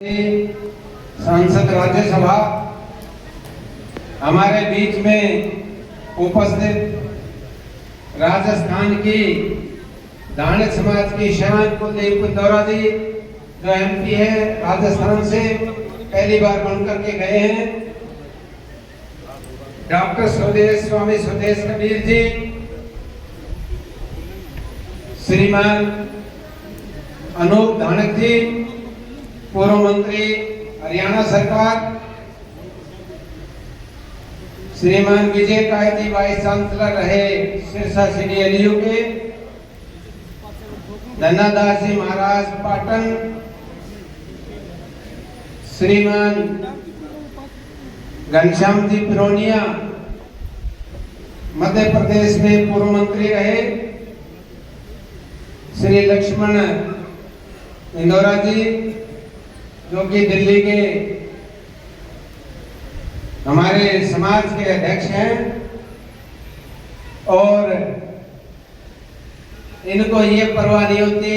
सांसद राज्यसभा हमारे बीच में उपस्थित राजस्थान की धानक समाज की शान कुलदीप इंदौरा जी जो एमपी है राजस्थान से पहली बार बनकर के गए हैं, डॉक्टर स्वामी स्वदेश कबीर जी, श्रीमान अनूप धानक जी पूर्व मंत्री हरियाणा सरकार, श्रीमान विजय कायत जी वाइस चांसलर रहे सिरसा CDLU के, धन्नादास जी महाराज पाटन, श्रीमान घनश्याम जी पिरोनिया मध्य प्रदेश में पूर्व मंत्री रहे, श्री लक्ष्मण इंदौरा जी जो कि दिल्ली के हमारे समाज के अध्यक्ष हैं, और इनको ये परवाह नहीं होती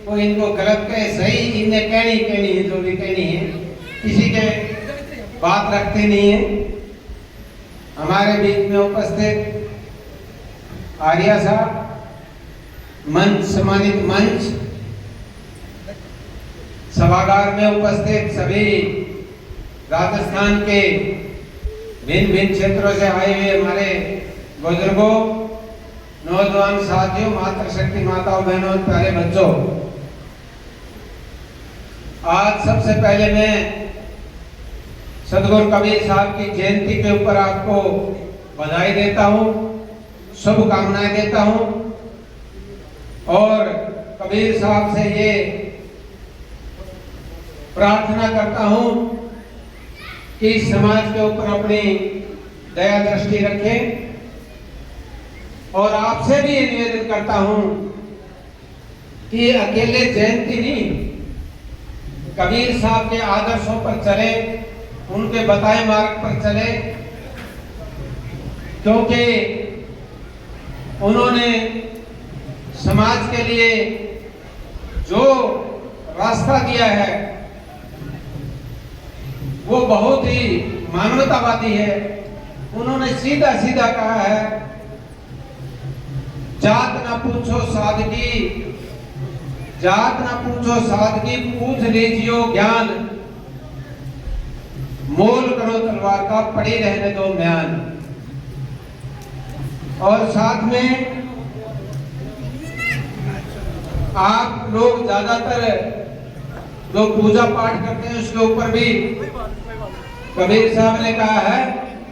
वो इनको गलत कहे सही, इन्हें कहनी है जो भी कहनी है, किसी के बात रखते नहीं है। हमारे बीच में उपस्थित आर्या साहब, मंच सम्मानित मंच, सभागार में उपस्थित सभी राजस्थान के भिन्न भिन्न क्षेत्रों से आए हुए हमारे बुजुर्गों, नौजवान साथियों, मातृशक्ति माताओं, बहनों, प्यारे बच्चों, आज सबसे पहले मैं सदगुरु कबीर साहब की जयंती के ऊपर आपको बधाई देता हूं, शुभकामनाएं देता हूं, और कबीर साहब से ये प्रार्थना करता हूं कि समाज के ऊपर अपनी दया दृष्टि रखें, और आपसे भी ये निवेदन करता हूं कि अकेले जयंती नहीं, कबीर साहब के आदर्शों पर चले, उनके बताए मार्ग पर चले, क्योंकि उन्होंने समाज के लिए जो रास्ता दिया है वो बहुत ही मानवतावादी है। उन्होंने सीधा सीधा कहा है, जात ना पूछो सादगी, जात ना पूछो सादगी, पूछ लीजियो ज्ञान, मोल करो तलवार का, पड़ी रहने दो म्यान। और साथ में आप लोग ज्यादातर जो पूजा पाठ करते हैं उसके ऊपर भी कबीर साहब ने कहा है,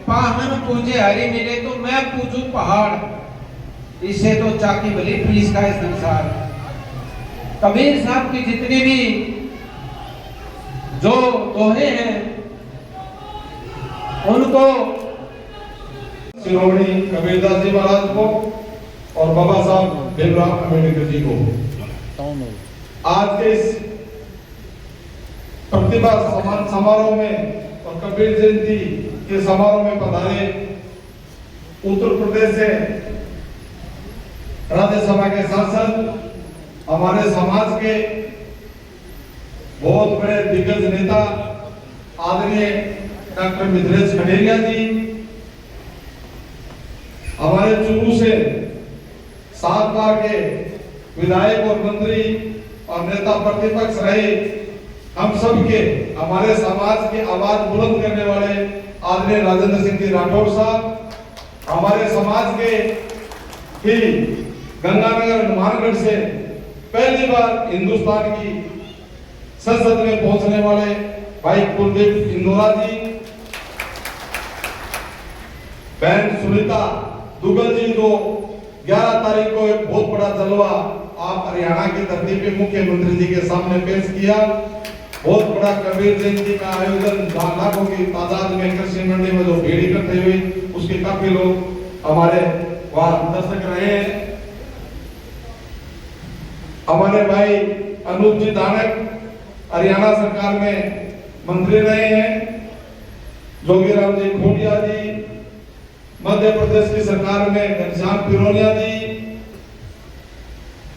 पाहन पूजे हरि मिले तो मैं पूजू पहाड़, इसे तो चाकी भली पीस का है संसार। कबीर साहब की जितनी भी जो दोहे हैं उनको श्रोमणी कबीरदास जी महाराज को और बाबा साहब भीमराव अम्बेडकर जी को आज के इस प्रतिभा सम्मान समारोह में और कबीर जयंती के समारोह में पधारे उत्तर प्रदेश से राज्यसभा के सांसद, हमारे समाज के बहुत बड़े दिग्गज नेता आदरणीय डॉक्टर मिथिलेश खंडेरिया जी, हमारे चूरू से 7 बार के विधायक और मंत्री और नेता प्रतिपक्ष रहे, हम सब के हमारे समाज के आवाज बुलंद करने वाले आदरणीय राजेंद्र सिंह जी राठौर साहब, हमारे समाज के ही गंगानगर हनुमानगढ़ से पहली बार हिंदुस्तान की संसद में पहुंचने वाले भाई कुलदीप इंदौरा जी, बहन सुनीता दुग्गल जी, जो 11 तारीख को एक बहुत बड़ा जलवा आप हरियाणा की धरती पे मुख्यमंत्री जी के सामने पेश किया। बहुत बड़ा कबीर जयंती का आयोजन, लाखों की तादाद में कृषि मंडी में जो भीड़ इकट्ठे हुई, उसके काफी लोग हमारे वहां दर्शक रहे। हमारे भाई अनूप जी धानक हरियाणा सरकार में मंत्री रहे हैं, जोगीराम जी खोटिया जी मध्य प्रदेश की सरकार में, घनश्याम पिरोनिया जी,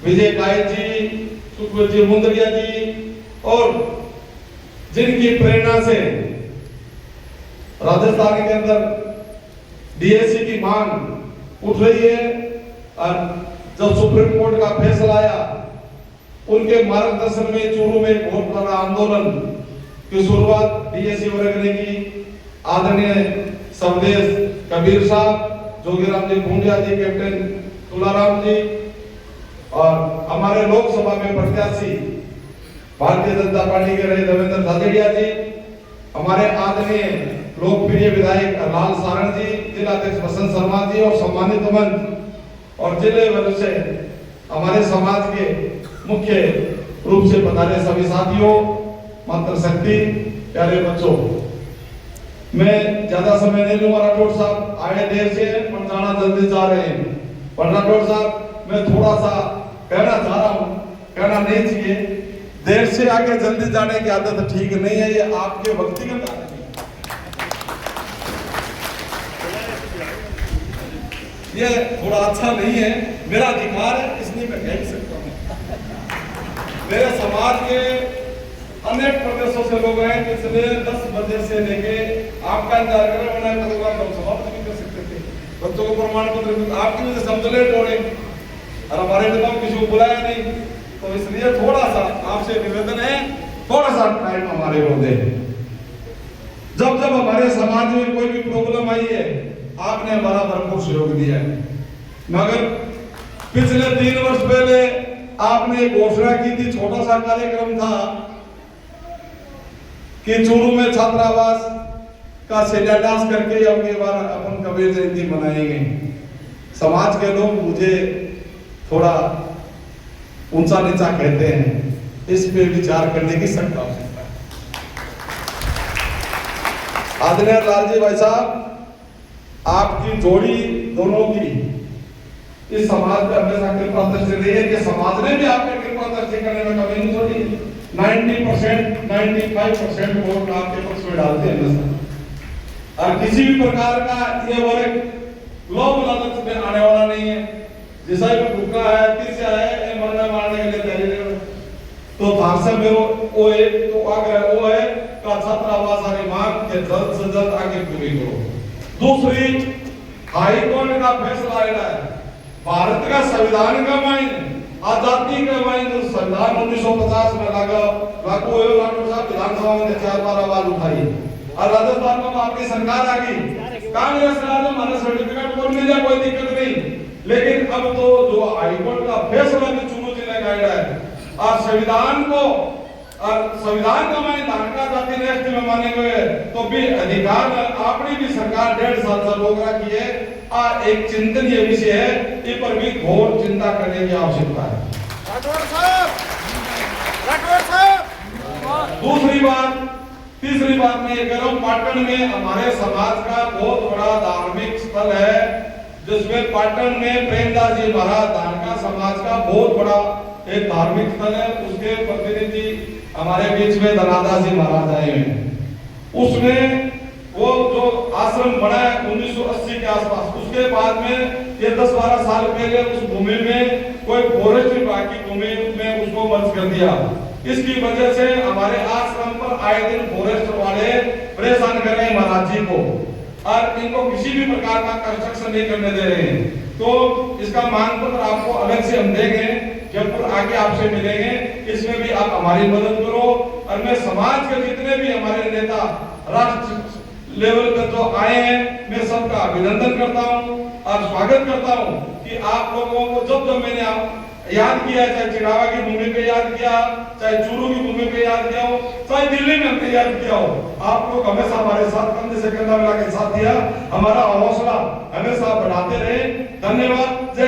विजय कायत जी, सुखवीर जी मुंदरिया जी, और जिनकी प्रेरणा से राजस्थान के अंदर डीएसी की मांग उठ रही है, और जब सुप्रीम कोर्ट का फैसला आया, उनके मार्गदर्शन में चूरू में एक बहुत बड़ा आंदोलन की शुरुआत डीएसी वर्ग ने की। आदरणीय स्वदेश कबीर साहब, जोगीराम जी भूंडिया जी, कैप्टन तुलाराम जी, और हमारे लोकसभा में प्रत्याशी भारतीय जनता पार्टी के रहे देवेंद्र झाझड़िया जी, हमारे आदरणीय लोकप्रिय विधायक लाल सारण जी, जिला अध्यक्ष बसंत शर्मा जी, और सम्मानित मंच और जिले भर से हमारे समाज के मुख्य रूप से पधारे सभी साथियों, मातृशक्ति, प्यारे बच्चों, मैं ज्यादा समय नहीं लूंगा। राठौड़ साहब आए देर से पर जाना जल्दी जा रहे हैं, पर राठौड़ साहब मैं थोड़ा सा कहना चाह रहा हूँ, कहना नहीं चाहिए, देर से आके जल्दी जाने की आदत ठीक नहीं है, ये आपके व्यक्तिगत आदत है, ये थोड़ा अच्छा नहीं है, मेरा अधिकार है, इसलिए मैं कह सकता हूँ। मेरे समाज के अनेक प्रदेशों से लोग हैं, पिछले 10 बजे से लेके आपका इंतजार कर रहे हैं, प्रोग्राम लोकसभा में कर सकते थे, बच्चों को प्रमाण पत्र आपकी वजह से हम तो लेट हो रहे, और हमारे नेताओं किसी को बुलाया नहीं, तो इसलिए थोड़ा सा आपसे निवेदन है, थोड़ा सा टाइम हमारे को दे। जब जब हमारे समाज में कोई भी प्रॉब्लम आई है, आपने हमारा भरपूर सहयोग दिया है, मगर पिछले 3 वर्ष पहले आपने घोषणा की थी, छोटा सा कार्यक्रम था कि चूरू में छात्रावास का शिलान्यास करके अब के बार अपन कबीर जयंती मनाएंगे। समाज के लोग मुझे थोड़ा ऊंचा नीचा कहते हैं, इस पे विचार करने की सख्त आवश्यकता है। आदरणीय लालजी भाई साहब, आपकी जोड़ी दोनों की इस समाज में हमेशा कृपा दृष्टि रही है कि समाज ने भी आपके कृपा दृष्टि करने में कमी नहीं छोड़ी। 90% 95% वोट आपके पक्ष में डालते हैं हमेशा, और किसी भी प्रकार का ये वर्ग लोभ लालच में आने वाला नहीं है। जैसा भी भूखा है, तीसरा है, मरने मारने के लिए तैयारी नहीं, तो भारत में वो एक तो आग्रह वो है का छात्रावास वाली मांग के जल्द से जल्द आगे पूरी करो। दूसरी, हाई कोर्ट का फैसला आया है, भारत का संविधान का मायने, आजादी का मायने, संविधान 1950 में लागू हुए, विधानसभा में 4 बार आवाज उठाई, और राजस्थान में आपकी सरकार आ गई, कांग्रेस राज में हमारा सर्टिफिकेट बोल मिल जाए, कोई दिक्कत नहीं, लेकिन अब तो जो हाईकोर्ट का फैसला भी चुनू जिले का है, और संविधान को और संविधान का मायने धानका जाति नेस्ट में माने हुए, तो भी अधिकार अपनी भी सरकार 1.5 साल से रोक रखी है, और एक चिंतनीय विषय है, इस पर भी घोर चिंता करने की आवश्यकता है। दूसरी बात, तीसरी बात मैं ये कह रहा हूँ, पाटन में हमारे समाज का बहुत बड़ा धार्मिक स्थल है, जिसमें पाटन में प्रेमदास जी महाराज धानका समाज का बहुत बड़ा एक धार्मिक स्थल है, उसके प्रतिनिधि हमारे बीच में धनादास जी महाराज आए हैं। उसमें वो जो आश्रम बना है 1980 के आसपास, उसके बाद में ये 10-12 साल पहले उस भूमि में कोई फॉरेस्ट विभाग की भूमि में उसको मर्ज कर दिया। इसकी वजह से हमारे आश्रम पर आए दिन फॉरेस्ट वाले परेशान कर रहे हैं महाराज जी को, और इनको किसी भी प्रकार का कंस्ट्रक्शन नहीं करने दे रहे हैं। तो इसका मांग पत्र आपको अलग से हम देंगे, जब आगे आपसे मिलेंगे, इसमें भी आप हमारी मदद करो। और मैं समाज के जितने भी हमारे नेता राष्ट्र लेवल पर जो आए हैं, मैं सबका अभिनंदन करता हूं और स्वागत करता हूं कि आप लोगों को जब जब मैंने याद किया, चाहे चिरावा की भूमि पे याद किया, चाहे चूरू की भूमि पे याद किया हो, चाहे दिल्ली में हमने याद किया हो, आप लोग हमेशा हमारे साथ कंधे से कंधा मिला के साथ दिया, हमारा हौसला हमेशा बढ़ाते रहे। धन्यवाद। जय